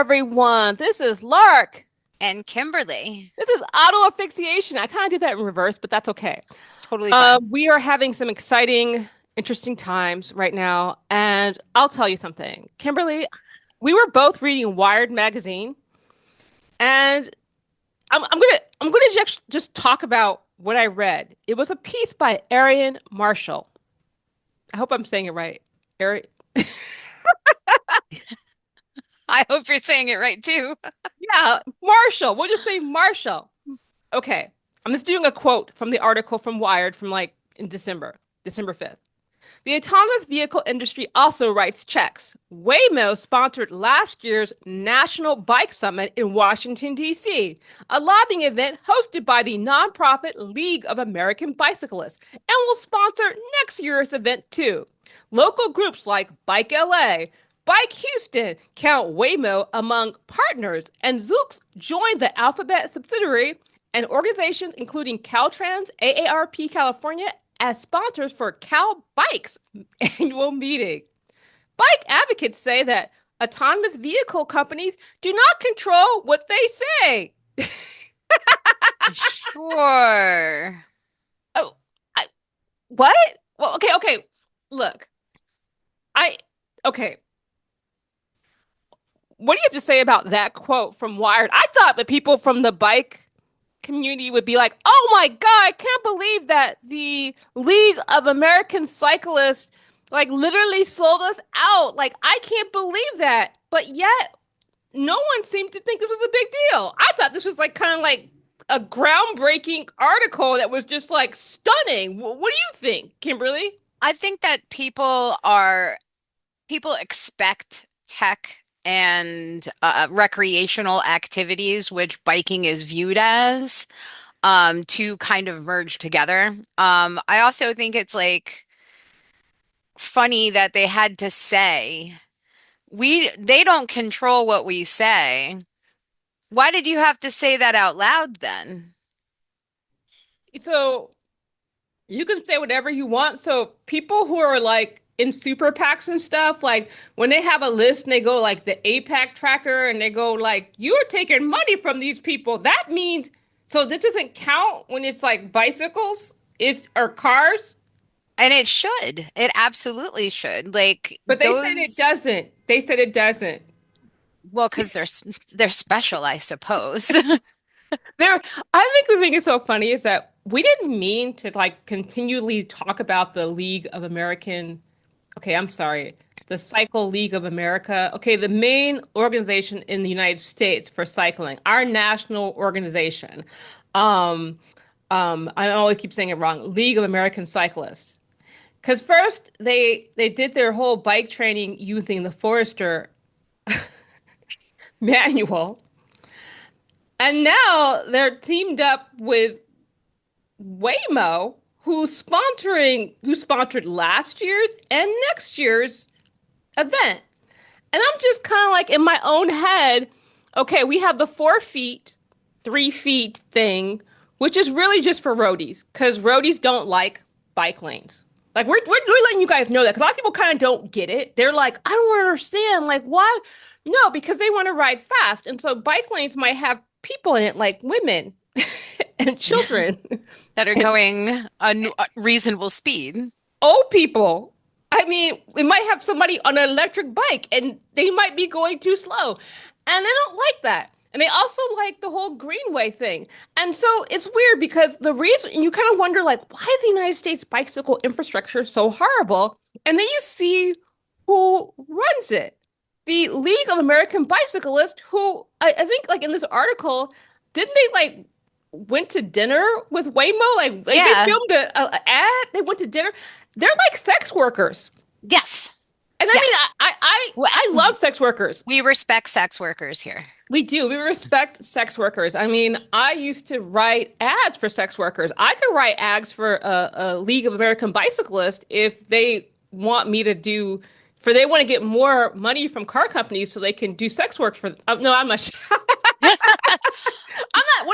everyone. This is Lark. And Kimberly, This is auto asphyxiation. I kind of did that in reverse, but that's okay. totally fine. We are having some exciting, interesting times right now, and I'll tell you something. Kimberly, we were both reading Wired magazine, and I'm gonna just talk about what I read. It was a piece by Aarian Marshall. I hope I'm saying it right. Ari I hope you're saying it right too. yeah, Marshall. We'll just say Marshall. Okay. I'm just doing a quote from the article from Wired from like in December 5th. The autonomous vehicle industry also writes checks. Waymo sponsored last year's National Bike Summit in Washington, D.C., a lobbying event hosted by the nonprofit League of American Bicyclists, and will sponsor next year's event too. Local groups like Bike LA, Bike Houston count Waymo among partners, and Zoox joined the Alphabet subsidiary and organizations including Caltrans, AARP California, as sponsors for Cal Bike's annual meeting. Bike advocates say that autonomous vehicle companies do not control what they say. Sure. Oh, I, what? Well, okay. Look, I, okay. What do you have to say about that quote from Wired? I thought that people from the bike community would be like, "Oh my God, I can't believe that the League of American Cyclists like literally sold us out. Like I can't believe that." But yet no one seemed to think this was a big deal. I thought this was like kind of like a groundbreaking article that was just like stunning. What do you think, Kimberly? I think that people expect tech and recreational activities, which biking is viewed as, to kind of merge together. I also think it's like funny that they had to say they don't control what we say. Why did you have to say that out loud then? So you can say whatever you want. So people who are like in super PACs and stuff, like when they have a list and they go like the APAC tracker and they go like, you're taking money from these people. That means so this doesn't count when it's like bicycles, it's or cars. And it should. It absolutely should. Like But they said it those, doesn't. They said it doesn't. well, because they're special, I suppose. There, I think the thing is so funny is that we didn't mean to like continually talk about the League of American. Okay, I'm sorry. The Cycle League of America. Okay, the main organization in the United States for cycling, our national organization. Um, I always keep saying it wrong. League of American Cyclists. Because first they did their whole bike training using the Forester manual, and now they're teamed up with Waymo, who sponsored last year's and next year's event. And I'm just kind of like in my own head, okay, we have the 4 feet, 3 feet thing, which is really just for roadies, because roadies don't like bike lanes. Like we're letting you guys know that because a lot of people kind of don't get it. They're like, I don't understand. Like, why? No, because they want to ride fast. And so bike lanes might have people in it, like women and children That are and going a reasonable speed. old people. I mean, we might have somebody on an electric bike and they might be going too slow. And they don't like that. And they also like the whole greenway thing. And so it's weird because the reason you kind of wonder like why is the United States bicycle infrastructure so horrible? And then you see who runs it. The League of American Bicyclists, who I think like in this article, didn't they like went to dinner with Waymo? Like they Yeah. filmed a ad. They went to dinner. They're like sex workers, Yes. and I Yeah. mean, I love sex workers. We respect sex workers here. We do. We respect sex workers. I mean, I used to write ads for sex workers. I could write ads for a League of American Bicyclists if they want me to do. For they want to get more money from car companies so they can do sex work for. No, I'm not. I'm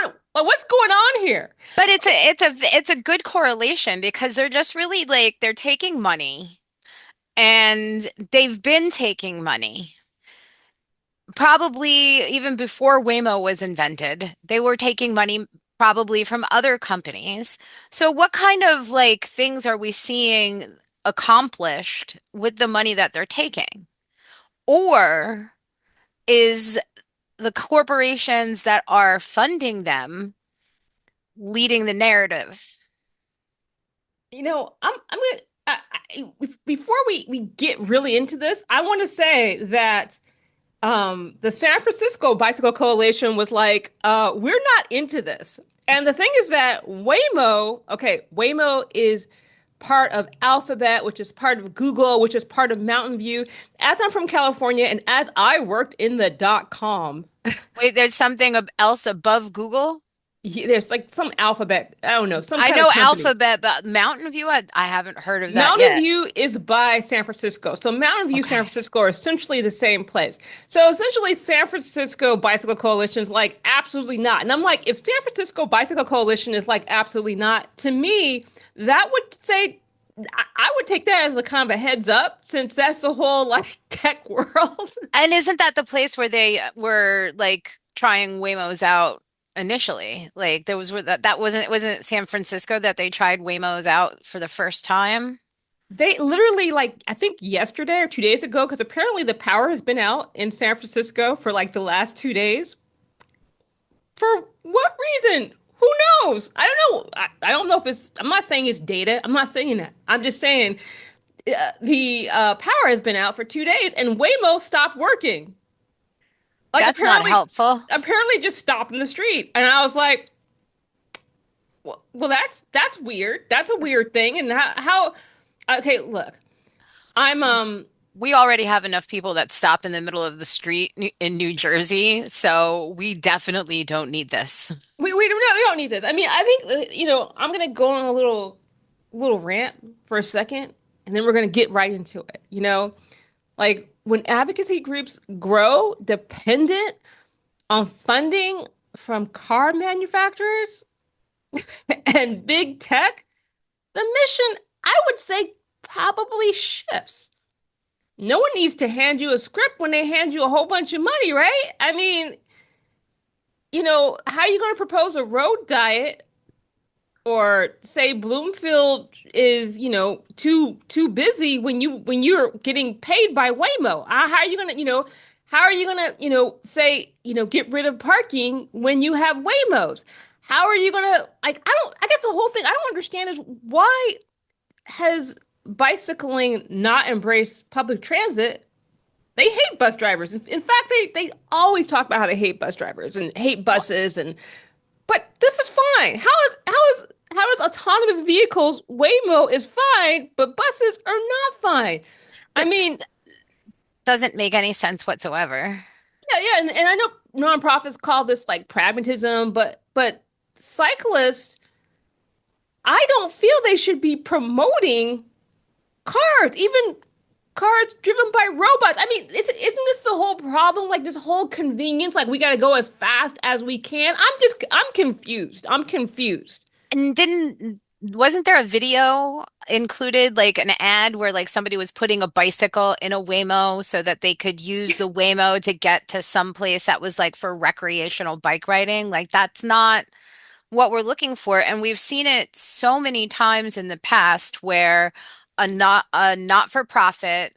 not. What's going on here? But it's a good correlation because they're just really like they're taking money and they've been taking money Probably even before Waymo was invented, they were taking money probably from other companies. So what kind of like things are we seeing accomplished with the money that they're taking? Or is the corporations that are funding them leading the narrative? I'm gonna before we get really into this, I want to say that the San Francisco Bicycle Coalition was like, we're not into this. And the thing is that Waymo is part of Alphabet, which is part of Google, which is part of Mountain View. As I'm from California and as I worked in the dot com, Wait, there's something else above Google? there's like some Alphabet, I don't know, some I kind of know company. Alphabet, but Mountain View, I haven't heard of that Mountain yet. View is by San Francisco. So Mountain View, San Okay. Francisco are essentially the same place. So essentially San Francisco Bicycle Coalition is like absolutely not. And I'm like, if San Francisco Bicycle Coalition is like absolutely not, to me, that would say I would take that as a kind of a heads up since that's the whole like tech world. And isn't that the place where they were like trying Waymos out initially? Like there was that wasn't it San Francisco that they tried Waymos out for the first time? They literally like I think yesterday or 2 days ago, because apparently the power has been out in San Francisco for like the last 2 days. For what reason? Who knows? I don't know. I don't know if it's, I'm not saying it's data. I'm not saying that. I'm just saying the power has been out for 2 days and Waymo stopped working. Like That's not apparently, helpful. apparently just stopped in the street. And I was like, well, that's weird. That's a weird thing. And okay, look, I'm, We already have enough people that stop in the middle of the street in New Jersey, so we definitely don't need this. we don't need this. I mean, I think, I'm going to go on a little rant for a second and then we're going to get right into it. Like when advocacy groups grow dependent on funding from car manufacturers and big tech, the mission, I would say, probably shifts. No one needs to hand you a script when they hand you a whole bunch of money, right? I mean, how are you going to propose a road diet or say Bloomfield is, too busy when you're getting paid by Waymo? How are you gonna, say, get rid of parking when you have Waymos? How are you gonna like? I guess the whole thing I don't understand is why has bicycling not embraced public transit? They hate bus drivers. In fact, they always talk about how they hate bus drivers and hate buses and but this is fine. How is autonomous vehicles Waymo is fine, but buses are not fine? I That mean, doesn't make any sense whatsoever. yeah, and I know nonprofits call this like pragmatism, but cyclists, I don't feel they should be promoting cars, even cars driven by robots. I mean, isn't this the whole problem? Like this whole convenience, like we got to go as fast as we can. I'm confused. I'm confused. And wasn't there a video included, like an ad where like somebody was putting a bicycle in a Waymo so that they could use the Waymo to get to some place that was like for recreational bike riding? Like that's not what we're looking for. And we've seen it so many times in the past where a not-for-profit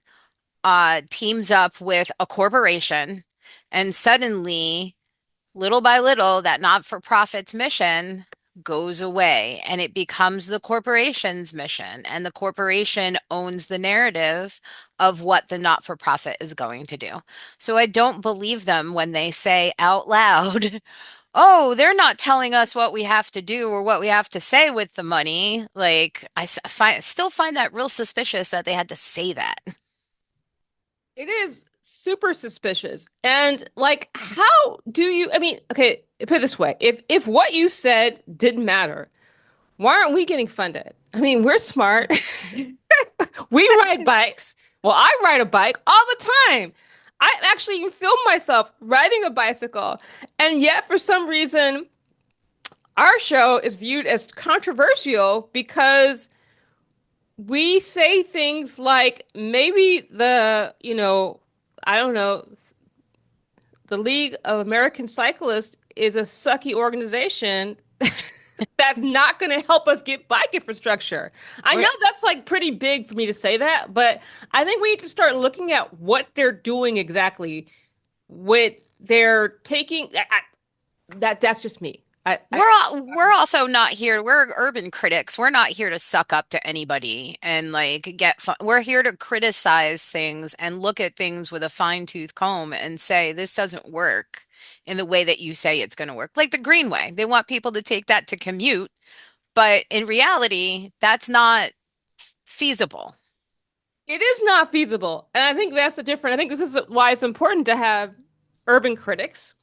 teams up with a corporation, and suddenly, little by little, that not-for-profit's mission goes away and it becomes the corporation's mission, and the corporation owns the narrative of what the not-for-profit is going to do. So I don't believe them when they say out loud, oh, they're not telling us what we have to do or what we have to say with the money. Like, still find that real suspicious that they had to say that. It is super suspicious. And like, how do you, I mean, okay, put it this way. If what you said didn't matter, why aren't we getting funded? I mean, we're smart. We ride bikes. Well, I ride a bike all the time. I actually even film myself riding a bicycle. And yet, for some reason, our show is viewed as controversial because we say things like maybe I don't know, the League of American Cyclists is a sucky organization that's not going to help us get bike infrastructure. I know We're, that's like pretty big for me to say that, but I think we need to start looking at what they're doing exactly with their taking. That's just me. we're also not here. We're urban critics. We're not here to suck up to anybody and like get fun. We're here to criticize things and look at things with a fine-tooth comb and say this doesn't work in the way that you say it's going to work. Like the Greenway. They want people to take that to commute, but in reality, that's not feasible. It is not feasible, and I think that's the difference. I think this is why it's important to have urban critics.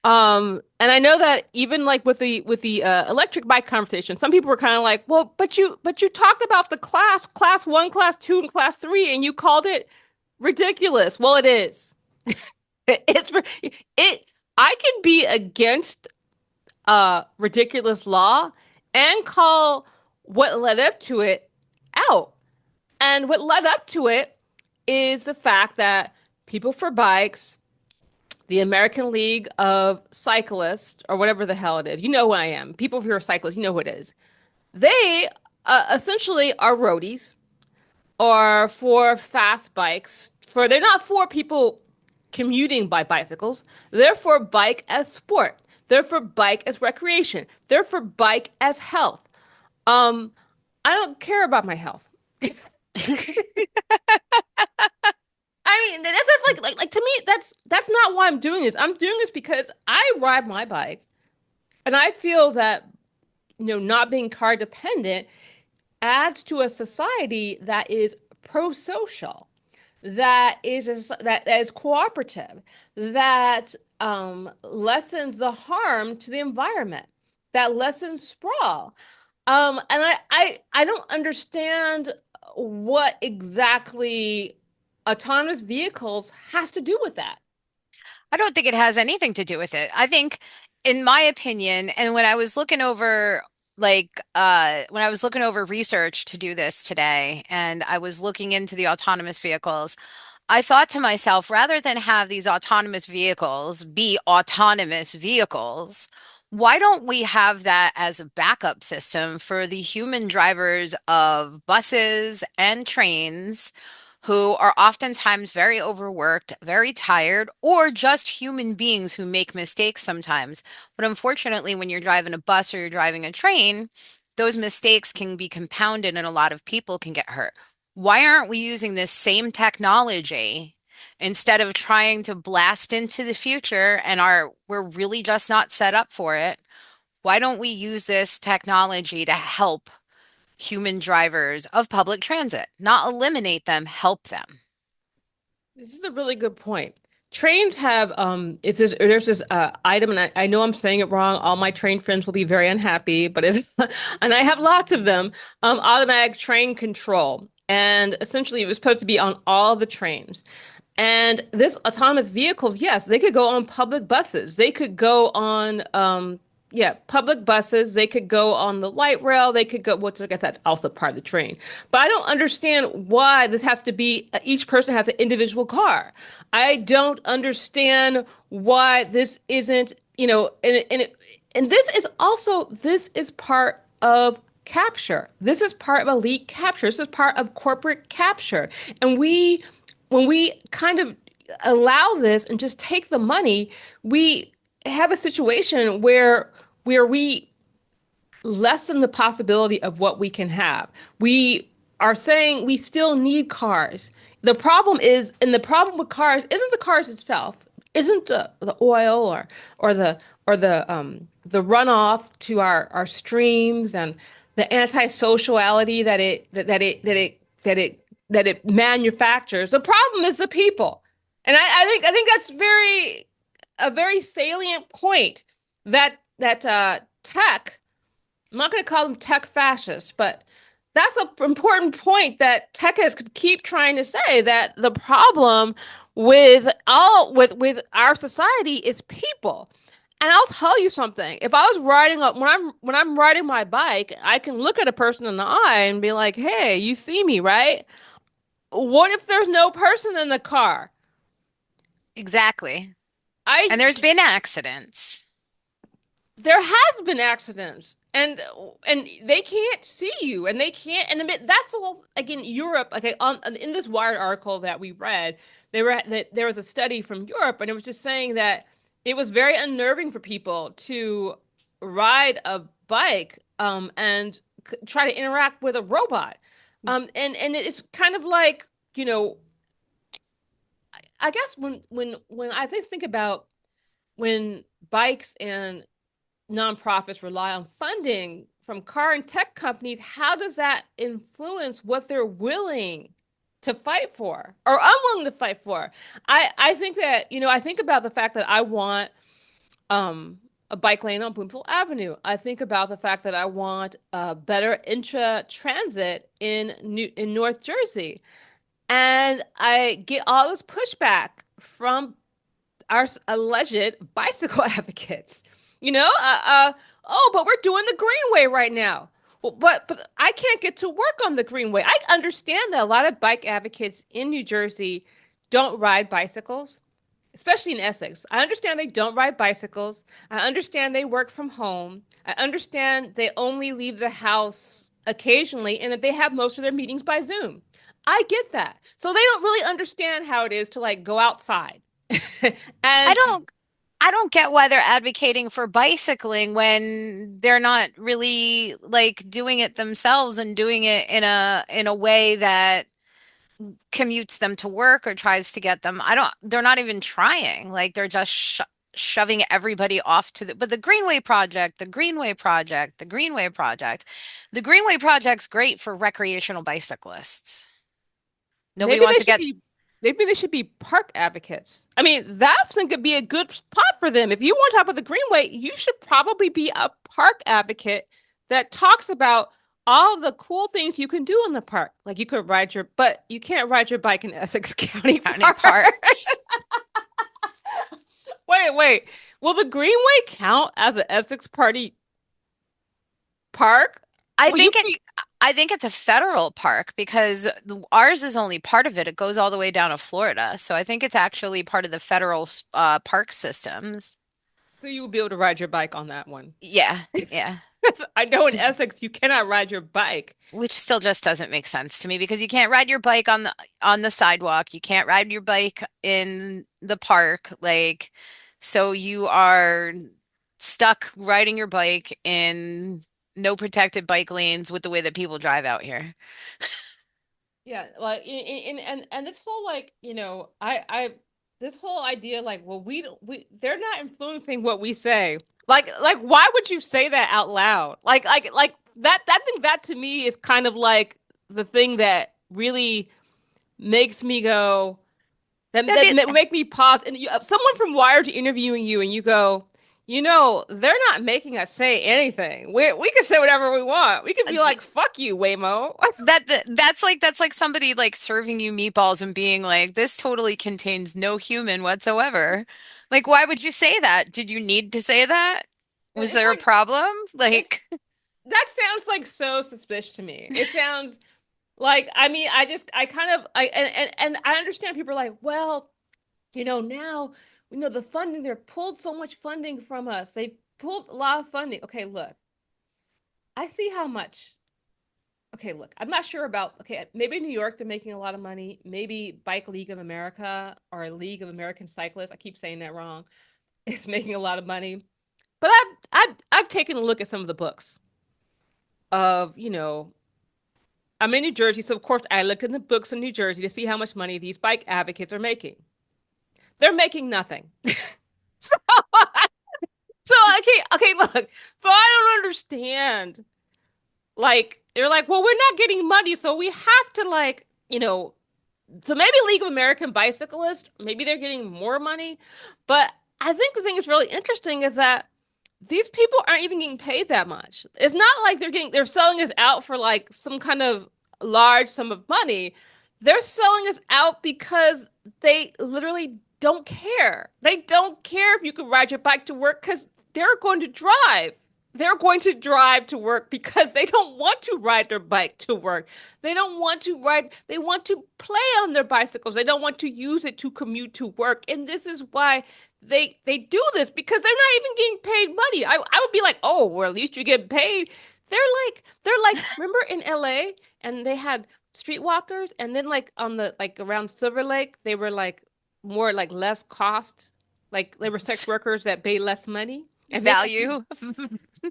And I know that even like with the electric bike conversation, some people were kind of like, well, but you talked about the class one, class two, and class three, and you called it ridiculous. Well, it is. It's it. I can be against a ridiculous law and call what led up to it out. And what led up to it is the fact that People for Bikes, the American League of Cyclists, or whatever the hell it is. You know who I am. People who are cyclists, you know who it is. They essentially are roadies or for fast bikes. For they're not for people commuting by bicycles. They're for bike as sport. They're for bike as recreation. They're for bike as health. Um, I don't care about my health. I mean, that's like to me, that's not why I'm doing this. I'm doing this because I ride my bike and I feel that, not being car dependent adds to a society that is pro-social, that is cooperative, that lessens the harm to the environment, that lessens sprawl. And I don't understand what exactly autonomous vehicles has to do with that. I don't think it has anything to do with it. I think, in my opinion, and when I was looking over when I was looking over research to do this today, and I was looking into the autonomous vehicles, I thought to myself, rather than have these autonomous vehicles be autonomous vehicles, why don't we have that as a backup system for the human drivers of buses and trains who are oftentimes very overworked, very tired, or just human beings who make mistakes sometimes. But unfortunately, when you're driving a bus or you're driving a train, those mistakes can be compounded and a lot of people can get hurt. Why aren't we using this same technology instead of trying to blast into the future and we're really just not set up for it? Why don't we use this technology to help human drivers of public transit, not eliminate them, help them? This is a really good point. Trains have it's this there's this item, and I know I'm saying it wrong. All my train friends will be very unhappy, but it's and I have lots of them. Automatic train control, and essentially it was supposed to be on all the trains. And this autonomous vehicles, yes, they could go on public buses. They could go on, yeah, public buses. They could go on the light rail. They could go, what's, I guess that's also part of the train. But I don't understand why this has to be, each person has an individual car. I don't understand why this isn't, and this is part of capture. This is part of elite capture. This is part of corporate capture. And when we kind of allow this and just take the money, we have a situation where we lessen the possibility of what we can have. We are saying we still need cars. And the problem with cars isn't the cars itself, isn't the oil or the runoff to our streams and the antisociality that it manufactures. The problem is the people. And I think that's a very salient point that tech, I'm not going to call them tech fascists, but that's an important point that tech has keep trying to say, that the problem with our society is people. And I'll tell you something. If I was riding up when I'm riding my bike, I can look at a person in the eye and be like, "Hey, you see me, right?" What if there's no person in the car? Exactly. I And there's been accidents. there has been accidents, and they can't see you, and they can't, and admit that's the whole, again, Europe. Okay, on in this Wired article that we read, that there was a study from Europe, and it was just saying that it was very unnerving for people to ride a bike, and try to interact with a robot, and it's kind of like, you know, I guess when I think about when bikes and nonprofits rely on funding from car and tech companies, how does that influence what they're willing to fight for or unwilling to fight for? I think that, I think about the fact that I want a bike lane on Bloomfield Avenue. I think about the fact that I want better intra transit in North Jersey. And I get all this pushback from our alleged bicycle advocates. You know, oh, but we're doing the Greenway right now. Well, but I can't get to work on the Greenway. I understand that a lot of bike advocates in New Jersey don't ride bicycles, especially in Essex. I understand they don't ride bicycles. I understand they work from home. I understand they only leave the house occasionally and that they have most of their meetings by Zoom. I get that. So they don't really understand how it is to like go outside. I and don't I don't get why they're advocating for bicycling when they're not really like doing it themselves and doing it in a way that commutes them to work or tries to get them. I don't, they're not even trying. Like they're just shoving everybody off to but the Greenway Project, the Greenway Project, the Greenway Project. The Greenway Project's great for recreational bicyclists. Nobody maybe wants they to should get be maybe they should be park advocates. I mean, that thing could be a good spot for them. If you want to talk about the Greenway, you should probably be a park advocate that talks about all the cool things you can do in the park. Like you could but you can't ride your bike in Essex County county Park. parks. Wait. Will the Greenway count as an Essex Party park? I Will you think it be I think it's a federal park because ours is only part of it. It goes all the way down to Florida. So I think it's actually part of the federal park systems. so you will be able to ride your bike on that one? Yeah, yeah. I know in Essex you cannot ride your bike. Which still just doesn't make sense to me because you can't ride your bike on the sidewalk. You can't ride your bike in the park. Like, so you are stuck riding your bike in no protected bike lanes with the way that people drive out here. Yeah, like and this whole like, I this whole idea like, well, we they're not influencing what we say. Like why would you say that out loud? Like that thing that to me is kind of like the thing that really makes me go That'd be, make me pause and someone from Wired interviewing you and you go, they're not making us say anything. We can say whatever we want. We can be like, fuck you, Waymo. that's like somebody like serving you meatballs and being like, this totally contains no human whatsoever. Like, why would you say that? Did you need to say that? Was It's there a like problem? it Like, that sounds like so suspicious to me. It sounds like, I mean, I kind of and I understand people are like, well, now the funding, they're pulled so much funding from us. They pulled a lot of funding. Okay, look, I see how much. Okay, look, I'm not sure about, okay, maybe New York, they're making a lot of money. Maybe Bike League of America or League of American Cyclists, I keep saying that wrong, is making a lot of money. But I've taken a look at some of the books of, I'm in New Jersey, so of course I look in the books in New Jersey to see how much money these bike advocates are making. They're making nothing. so, so okay, look. So I don't understand. Like they're like, well, we're not getting money, so we have to like, so maybe League of American Bicyclists, maybe they're getting more money, but I think the thing that's really interesting is that these people aren't even getting paid that much. It's not like they're selling us out for like some kind of large sum of money. They're selling us out because they literally don't care. They don't care if you can ride your bike to work because they're going to drive. they're going to drive to work because they don't want to ride their bike to work. They don't want to ride, they want to play on their bicycles. They don't want to use it to commute to work. And this is why they do this because they're not even getting paid money. I would be like, "Oh, well, at least you get paid." They're like remember in LA and they had streetwalkers and then like on the like around Silver Lake, they were like more like less cost. Like they were sex workers that paid less money. And then if Value.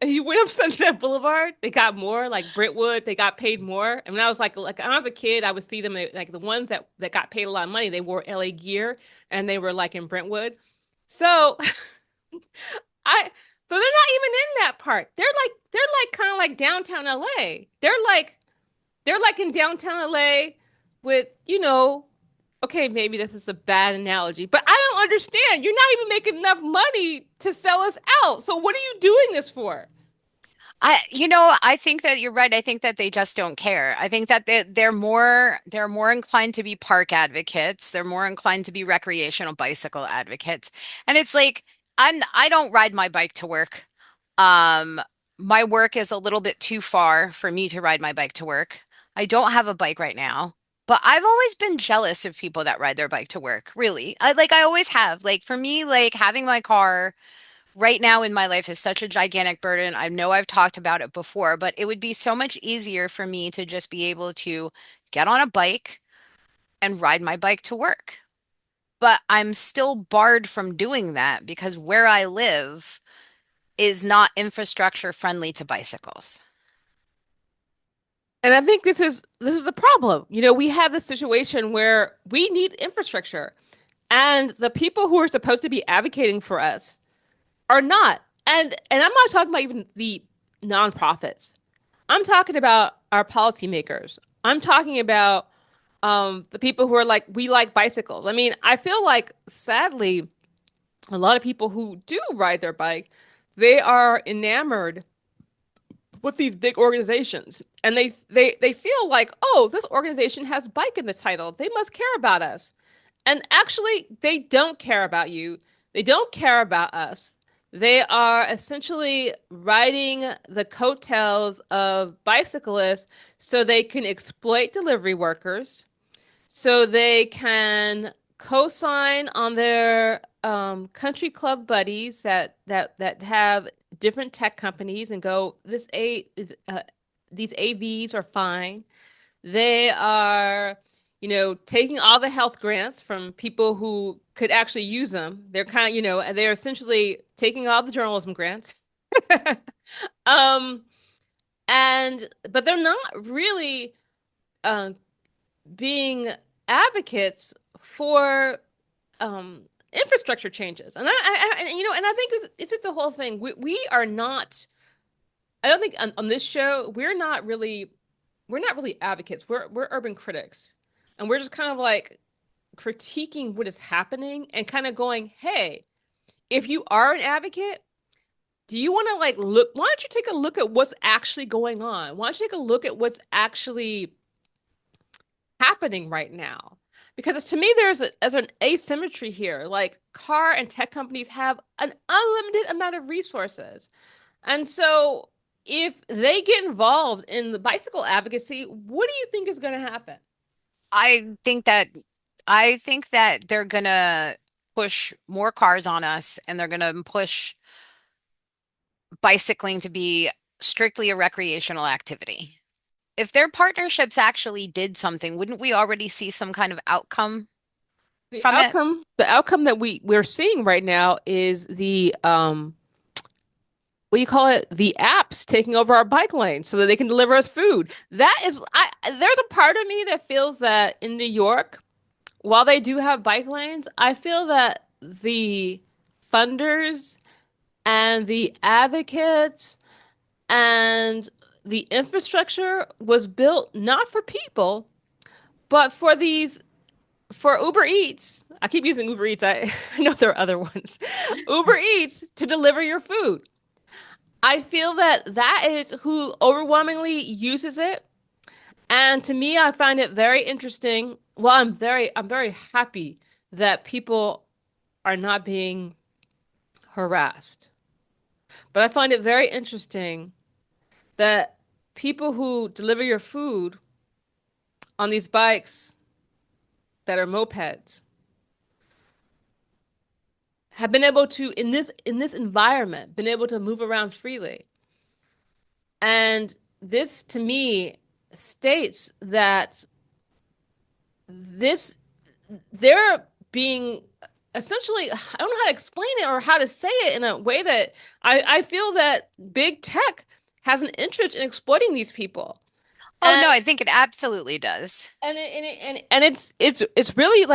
you went up Sunset Boulevard, they got more like Brentwood, they got paid more. And when I was like when I was a kid, I would see them like the ones that got paid a lot of money, they wore LA gear and they were like in Brentwood. So I so they're not even in that part. They're like kind of like downtown LA. They're like in downtown LA with, okay, maybe this is a bad analogy, but I don't understand. You're not even making enough money to sell us out. So what are you doing this for? I think that you're right. I think that they just don't care. I think that they're more inclined to be park advocates. They're more inclined to be recreational bicycle advocates. And it's like I don't ride my bike to work. Um, my work is a little bit too far for me to ride my bike to work. I don't have a bike right now, but I've always been jealous of people that ride their bike to work. Really. I always have. Like for me, like having my car right now in my life is such a gigantic burden. I know I've talked about it before, but it would be so much easier for me to just be able to get on a bike and ride my bike to work. But I'm still barred from doing that because where I live is not infrastructure friendly to bicycles. And I think this is the problem. We have this situation where we need infrastructure, and the people who are supposed to be advocating for us are not. And I'm not talking about even the nonprofits. I'm talking about our policymakers. I'm talking about the people who are like, we like bicycles. I mean, I feel like sadly, a lot of people who do ride their bike, they are enamored with these big organizations. And they feel like, oh, this organization has bike in the title. They must care about us. And actually, they don't care about you. They don't care about us. They are essentially riding the coattails of bicyclists so they can exploit delivery workers, so they can co-sign on their country club buddies that have different tech companies and go, these AVs are fine. They are, taking all the health grants from people who could actually use them. They're kind of, and they're essentially taking all the journalism grants. Um, and but they're not really uh, being advocates for infrastructure changes. And I think it's just the whole thing. We are not. I don't think on this show we're not really advocates. We're urban critics, and we're just kind of like critiquing what is happening and kind of going, hey, if you are an advocate, do you want to like look? Why don't you take a look at what's actually going on? Why don't you take a look at what's actually happening right now? Because to me, there's an asymmetry here. Like car and tech companies have an unlimited amount of resources. And so if they get involved in the bicycle advocacy, what do you think is going to happen? I think that I think that they're gonna push more cars on us and they're gonna push bicycling to be strictly a recreational activity. If their partnerships actually did something, wouldn't we already see some kind of outcome The from it? outcome, the outcome that we're seeing right now is the what do you call it? The apps taking over our bike lanes so that they can deliver us food. There's a part of me that feels that in New York, while they do have bike lanes, I feel that the funders and the advocates and the infrastructure was built not for people, but for Uber Eats. I keep using Uber Eats. I know there are other ones. Uber Eats to deliver your food. I feel that that is who overwhelmingly uses it. And to me, I find it very interesting. Well, I'm very happy that people are not being harassed. But I find it very interesting that people who deliver your food on these bikes that are mopeds have been able to, in this environment, been able to move around freely. And this to me states that this they're being essentially, I don't know how to explain it or how to say it in a way that I feel that big tech has an interest in exploiting these people. Oh And no, I think it absolutely does. it's really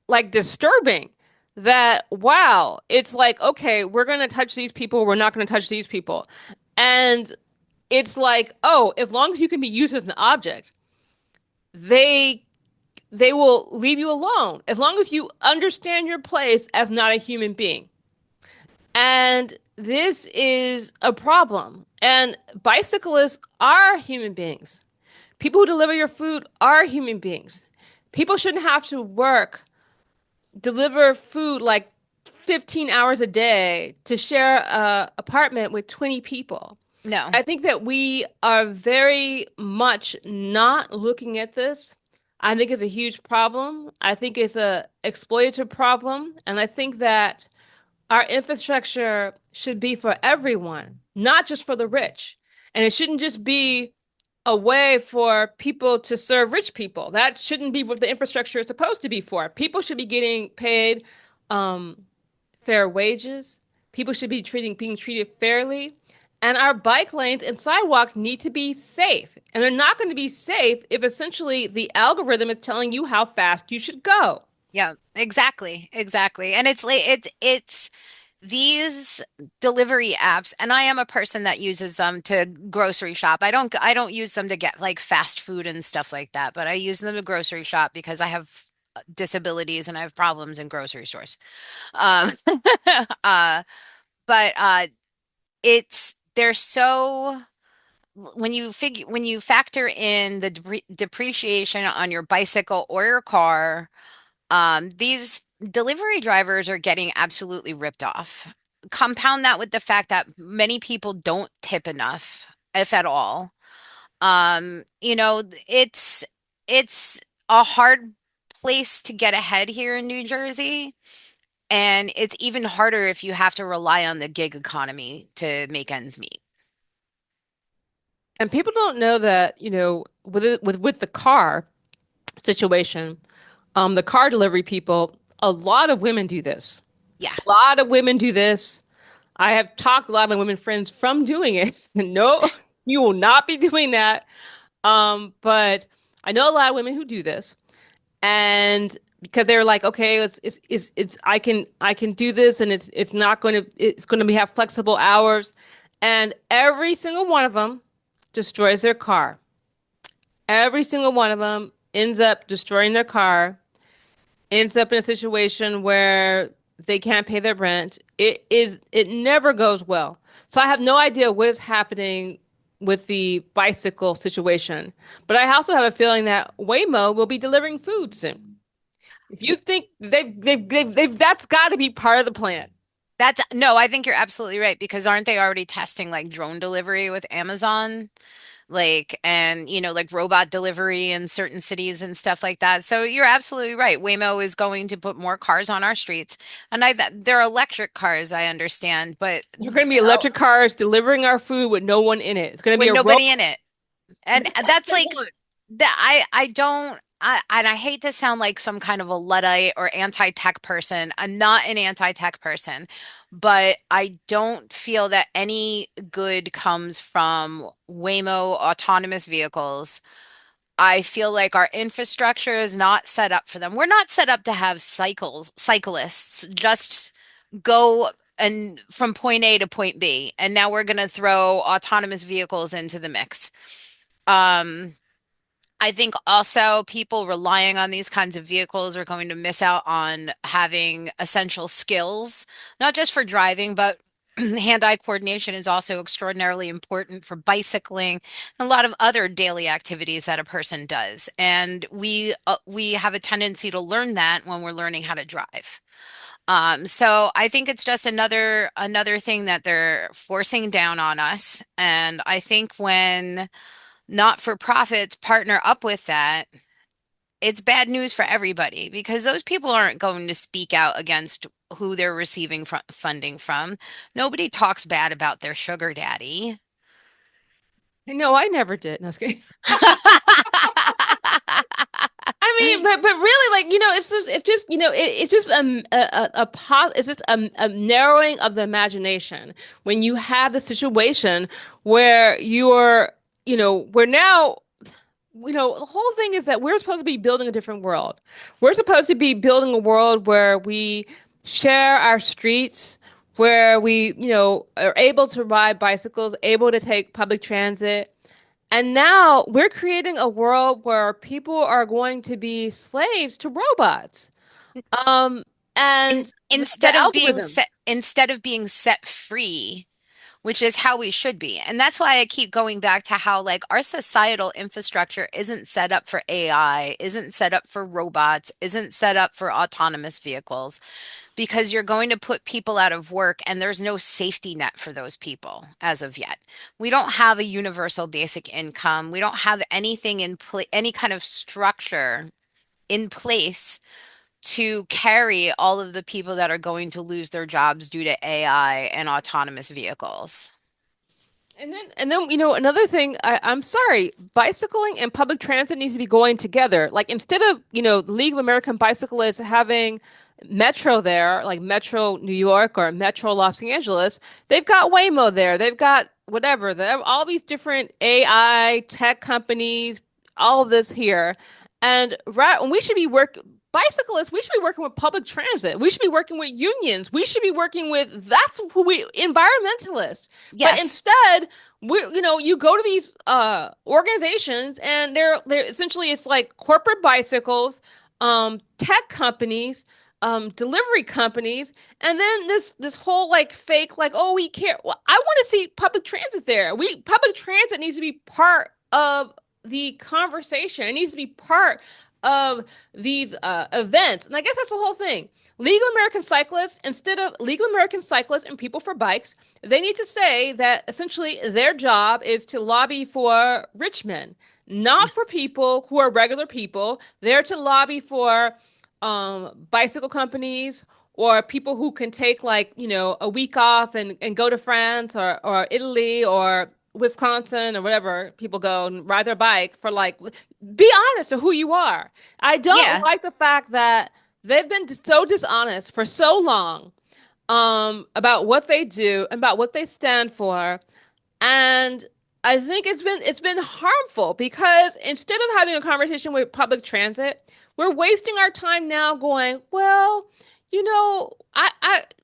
like disturbing that wow, it's like okay, we're gonna touch these people, we're not gonna touch these people. And it's like, oh, as long as you can be used as an object, they they will leave you alone as long as you understand your place as not a human being. And this is a problem. And bicyclists are human beings. People who deliver your food are human beings. People shouldn't have to work, deliver food like 15 hours a day to share a apartment with 20 people. No. I think that we are very much not looking at this. I think it's a huge problem. I think it's a exploitative problem, and I think that our infrastructure should be for everyone, not just for the rich. And it shouldn't just be a way for people to serve rich people. That shouldn't be what the infrastructure is supposed to be for. People should be getting paid um, fair wages. People should be being treated fairly. And our bike lanes and sidewalks need to be safe. And they're not going to be safe if essentially the algorithm is telling you how fast you should go. Yeah, exactly. Exactly. And it's like it's these delivery apps, and I am a person that uses them to grocery shop. I don't use them to get like fast food and stuff like that, but I use them to grocery shop because I have disabilities and I have problems in grocery stores. Um uh but it's they're so when you factor in the depreciation on your bicycle or your car, these delivery drivers are getting absolutely ripped off. Compound that with the fact that many people don't tip enough, if at all. It's a hard place to get ahead here in New Jersey, and it's even harder if you have to rely on the gig economy to make ends meet. And people don't know that, with the car situation, the car delivery people, a lot of women do this. Yeah. A lot of women do this. I have talked to a lot of my women friends from doing it. No, you will not be doing that. But I know a lot of women who do this, and because they're like, okay, it's I can do this, and it's not going to it's going to be have flexible hours, and every single one of them destroys their car. Every single one of them ends up destroying their car, ends up in a situation where they can't pay their rent. It never goes well. So I have no idea what is happening with the bicycle situation. But I also have a feeling that Waymo will be delivering food soon. If you think that's got to be part of the plan. That's no, I think you're absolutely right because aren't they already testing like drone delivery with Amazon? Like, and like robot delivery in certain cities and stuff like that. So you're absolutely right. Waymo is going to put more cars on our streets, and they're electric cars, I understand, but There are going to be electric cars delivering our food with no one in it. It's going to be with a robot. nobody in it. And That's what that's they like want. that. I don't. And I hate to sound like some kind of a Luddite or anti-tech person. I'm not an anti-tech person, but I don't feel that any good comes from Waymo autonomous vehicles. I feel like our infrastructure is not set up for them. We're not set up to have cyclists just go and from point A to point B. And now we're going to throw autonomous vehicles into the mix. Um, I think also people relying on these kinds of vehicles are going to miss out on having essential skills, not just for driving, but hand-eye coordination is also extraordinarily important for bicycling and a lot of other daily activities that a person does. And we have a tendency to learn that when we're learning how to drive. So I think it's just another thing that they're forcing down on us. And I think when not-for-profits partner up with that, it's bad news for everybody because those people aren't going to speak out against who they're receiving funding from. Nobody talks bad about their sugar daddy. No, I never did. No, I was kidding. I mean, but really, like, it's just it's just it's just a narrowing of the imagination when you have the situation where you're, where now, the whole thing is that we're supposed to be building a different world. We're supposed to be building a world where we share our streets, where we, are able to ride bicycles, able to take public transit. And now we're creating a world where people are going to be slaves to robots. Um, In, and the algorithm. instead of being set free, which is how we should be. And that's why I keep going back to how like our societal infrastructure isn't set up for AI, isn't set up for robots, isn't set up for autonomous vehicles, because you're going to put people out of work and there's no safety net for those people as of yet. We don't have a universal basic income. We don't have anything in place, any kind of structure in place to carry all of the people that are going to lose their jobs due to AI and autonomous vehicles. And then, another thing, I'm sorry, bicycling and public transit needs to be going together. Like, instead of, the League of American Bicyclists having Metro there, like Metro New York or Metro Los Angeles, they've got Waymo there. They've got whatever. They have all these different AI tech companies, all of this here. And right, and we should be bicyclists, we should be working with public transit. We should be working with unions. We should be working with, that's who we, environmentalists. But Yes. instead, you go to these organizations, and they're essentially, it's like corporate bicycles, tech companies, delivery companies, and then this whole like fake, like, oh, we care. Well, I want to see public transit there. We Public transit needs to be part of the conversation. It needs to be part of these events. And I guess that's the whole thing. League of American Cyclists, instead of League of American Cyclists and People for Bikes, they need to say that essentially their job is to lobby for rich men, not for people who are regular people. They're to lobby for bicycle companies, or people who can take, like, a week off and go to France or Italy or Wisconsin or whatever people go and ride their bike for, like, be honest to who you are. I don't Yeah. like the fact that they've been so dishonest for so long, about what they do and about what they stand for. And I think it's been harmful, because instead of having a conversation with public transit, we're wasting our time now going, well, I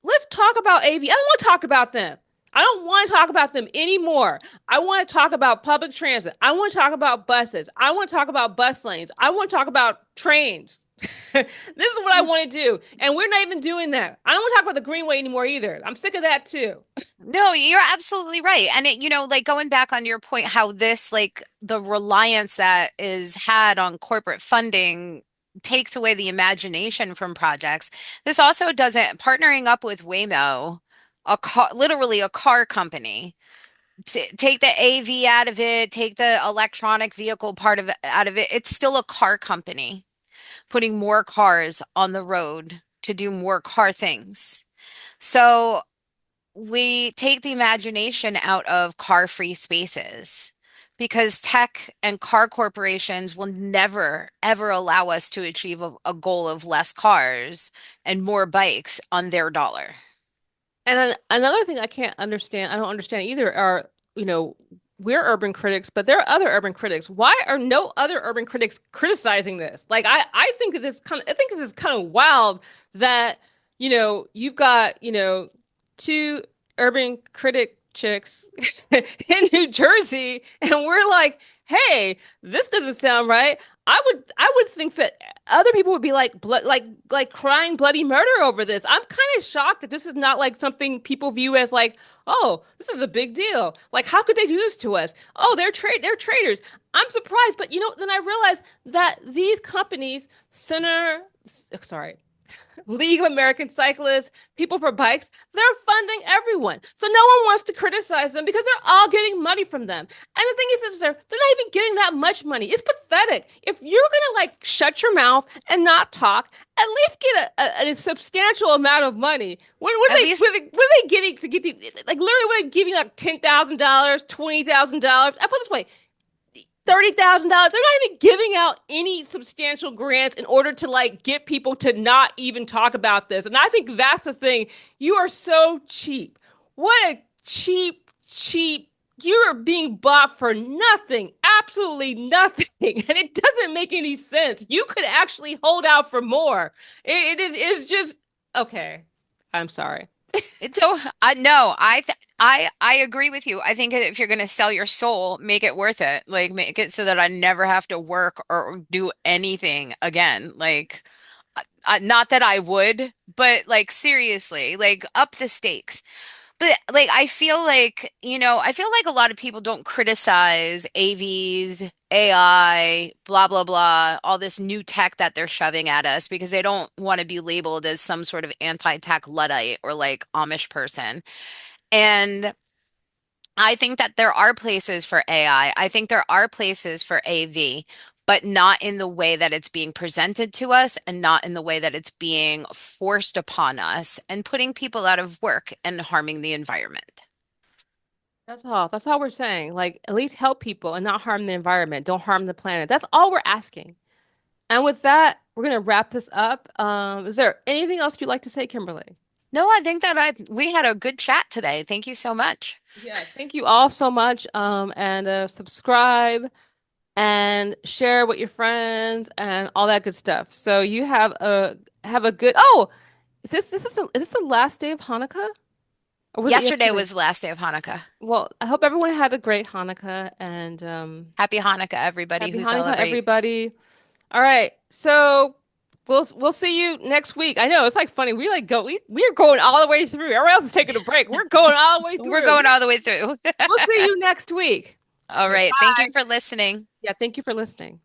let's talk about AV. I don't want to talk about them. I don't want to talk about them anymore. I want to talk about public transit. I want to talk about buses. I want to talk about bus lanes. I want to talk about trains. This is what I want to do. And we're not even doing that. I don't want to talk about the Greenway anymore either. I'm sick of that too. No, you're absolutely right. And like going back on your point, how this, like the reliance that is had on corporate funding takes away the imagination from projects. This also doesn't, partnering up with Waymo, literally a car company, take the AV out of it, take the electronic vehicle part of it out of it. It's still a car company putting more cars on the road to do more car things. So we take the imagination out of car-free spaces because tech and car corporations will never, ever allow us to achieve a goal of less cars and more bikes on their dollar. And another thing I don't understand either, are, we're urban critics, but there are other urban critics. Why are no other urban critics criticizing this? Like, I think this is kind of wild that, you've got, two urban critic chicks in New Jersey, and we're like, hey, this doesn't sound right. I would think that other people would be like blood, like crying bloody murder over this. I'm kind of shocked that this is not like something people view as like, oh, this is a big deal. Like, how could they do this to us? Oh, they're traitors. I'm surprised, but then I realized that these companies sorry, League of American Cyclists, People for Bikes, they're funding everyone. So no one wants to criticize them because they're all getting money from them. And the thing is they're not even getting that much money. It's pathetic. If you're gonna like shut your mouth and not talk, at least get a substantial amount of money. What are At they least what are they getting to get like literally what are they giving like $10,000, $20,000? I put it this way, $30,000. They're not even giving out any substantial grants in order to like get people to not even talk about this. And I think that's the thing. You are so cheap. What a cheap. You are being bought for nothing, absolutely nothing, and it doesn't make any sense. You could actually hold out for more. It's just okay. I'm sorry. It's so no, I agree with you. I think if you're going to sell your soul, make it worth it. Like make it so that I never have to work or do anything again. Like not that I would, but like seriously, like up the stakes. But like I feel like, I feel like a lot of people don't criticize AVs, AI, blah blah blah, all this new tech that they're shoving at us because they don't want to be labeled as some sort of anti-tech Luddite or like Amish person. And I think that there are places for AI. I think there are places for AV, but not in the way that it's being presented to us and not in the way that it's being forced upon us and putting people out of work and harming the environment. That's all. That's all we're saying. Like, at least help people and not harm the environment. Don't harm the planet. That's all we're asking. And with that, we're gonna wrap this up. Is there anything else you'd like to say, Kimberly? No, I think that we had a good chat today. Thank you so much. Yeah, thank you all so much. And subscribe and share with your friends and all that good stuff. So you have a good. Oh, is this the last day of Hanukkah or was it Yesterday yesterday? was the last day of Hanukkah. Well, I hope everyone had a great Hanukkah and Happy Hanukkah, everybody happy who Hanukkah, celebrates. everybody. All right. So we'll see you next week. I know it's like funny. We're going all the way through. Everyone else is taking a break. We're going all the way We're through. going all the way through. We'll see you next week. All Okay, right. Thank you bye. for listening. Yeah, thank you for listening.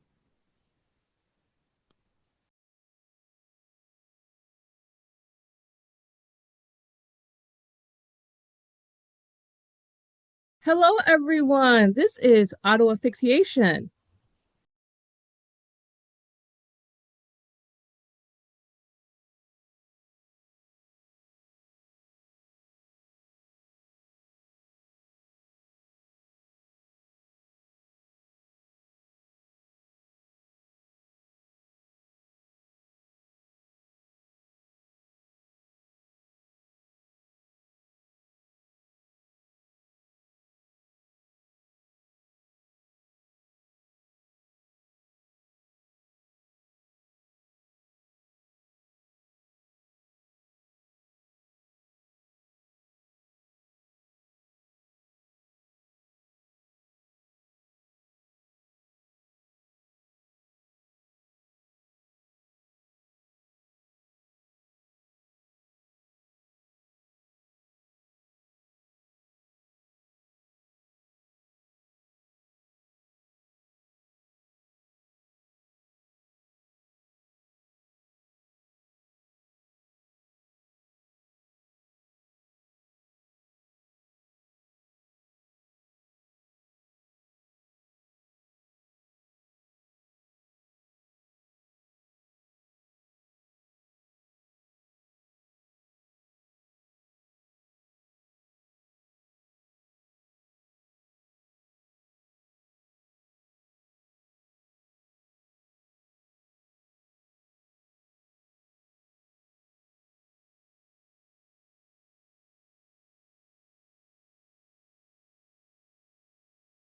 Hello, everyone. This is auto asphyxiation.